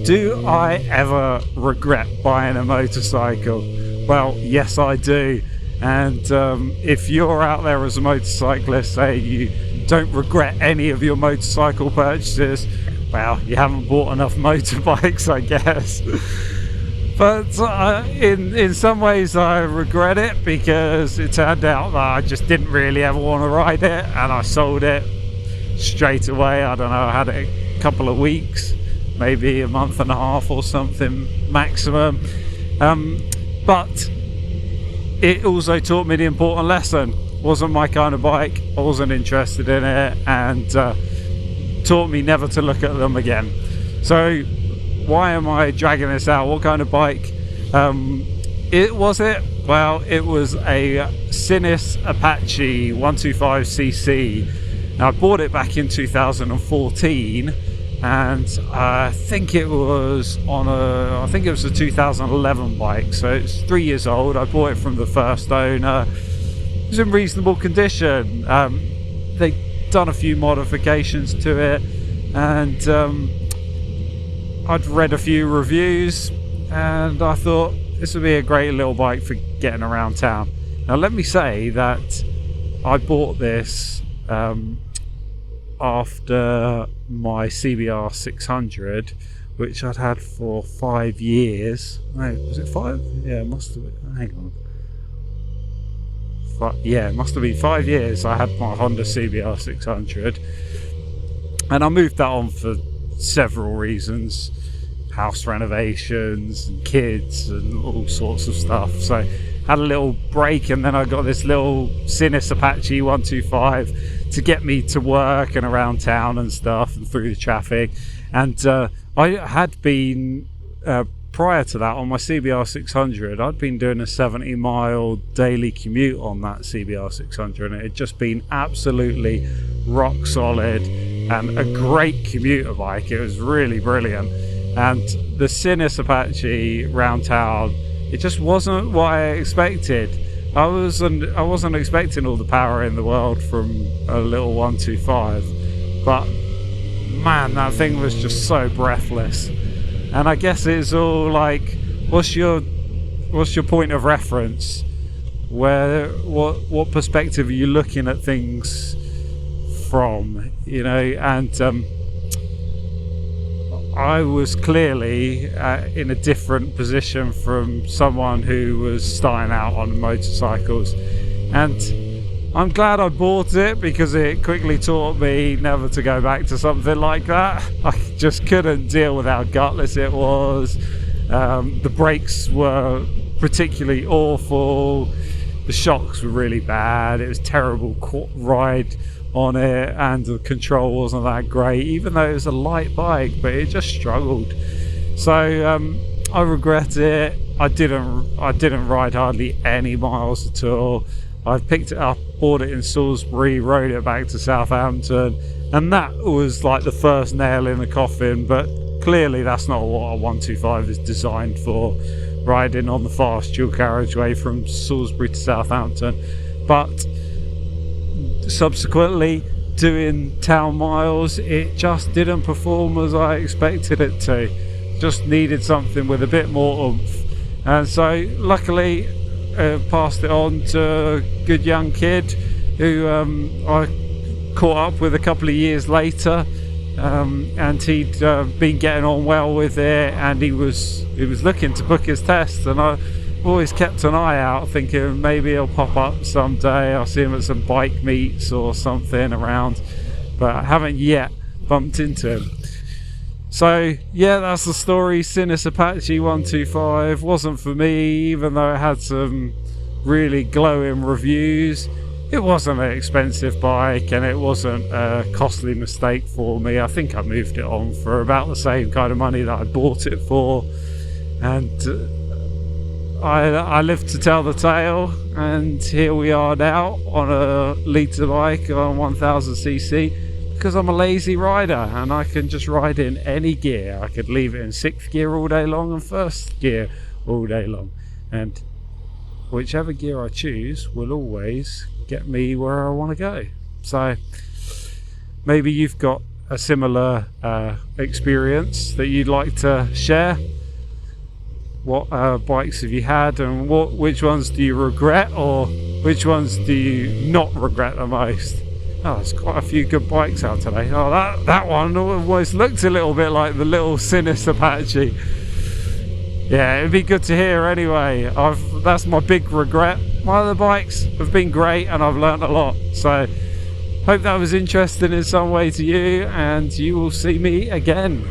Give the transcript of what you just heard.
Do I ever regret buying a motorcycle? Well, yes I do. And if you're out there as a motorcyclist, say you don't regret any of your motorcycle purchases, well, you haven't bought enough motorbikes, I guess. But in some ways I regret it, because it turned out that I just didn't really ever want to ride it, and I sold it straight away. I don't know, I had it a couple of weeks, maybe a month and a half or something maximum. But it also taught me the important lesson. Wasn't my kind of bike, I wasn't interested in it, and taught me never to look at them again. So why am I dragging this out? What kind of bike it was? Well, it was a Sinnis Apache 125cc. Now, I bought it back in 2014, and I think it was a 2011 bike, so it's 3 years old. I bought it from the first owner. It was in reasonable condition. They'd done a few modifications to it, and I'd read a few reviews, and I thought this would be a great little bike for getting around town. Now, let me say that I bought this after my CBR 600, which I'd had for 5 years. No, was it 5? Yeah, it must have been. Hang on. Yeah, it must have been 5 years I had my Honda CBR 600. And I moved that on for several reasons. House renovations and kids and all sorts of stuff. So had a little break, and then I got this little Sinnis Apache 125 to get me to work and around town and stuff and through the traffic. And I had been prior to that, on my CBR 600, I'd been doing a 70-mile daily commute on that CBR 600, and it had just been absolutely rock solid and a great commuter bike. It was really brilliant. And the Sinnis Apache round town, it just wasn't what I expected. I wasn't expecting all the power in the world from a little 125, but man, that thing was just so breathless. And I guess it's all like, what's your point of reference? What perspective are you looking at things from? You know, and I was clearly in a different position from someone who was starting out on motorcycles, and I'm glad I bought it, because it quickly taught me never to go back to something like that. I just couldn't deal with how gutless it was. The brakes were particularly awful. The shocks were really bad. It was a terrible ride on it, and the control wasn't that great, even though it was a light bike, but it just struggled. So I regret it. I didn't ride hardly any miles at all. I picked it up, bought it in Salisbury, rode it back to Southampton, and that was like the first nail in the coffin. But clearly that's not what a 125 is designed for, riding on the fast dual carriageway from Salisbury to Southampton. But subsequently, doing town miles, it just didn't perform as I expected it to. Just needed something with a bit more oomph. And so luckily passed it on to a good young kid who I caught up with a couple of years later, and he'd been getting on well with it, and he was looking to book his test, and I always kept an eye out, thinking maybe he'll pop up someday. I'll see him at some bike meets or something around, but I haven't yet bumped into him. So yeah, that's the story. Sinnis Apache 125 wasn't for me, even though it had some really glowing reviews. It wasn't an expensive bike, and it wasn't a costly mistake for me. I think I moved it on for about the same kind of money that I bought it for, and I lived to tell the tale, and here we are now on a litre bike on 1000cc, because I'm a lazy rider and I can just ride in any gear. I could leave it in 6th gear all day long and 1st gear all day long, and whichever gear I choose will always get me where I want to go. So maybe you've got a similar experience that you'd like to share. What bikes have you had, and which ones do you regret, or which ones do you not regret the most? Oh, there's quite a few good bikes out today. Oh, that one almost looked a little bit like the little Sinnis Apache. Yeah, it'd be good to hear anyway. That's my big regret. My other bikes have been great and I've learnt a lot. So hope that was interesting in some way to you, and you will see me again.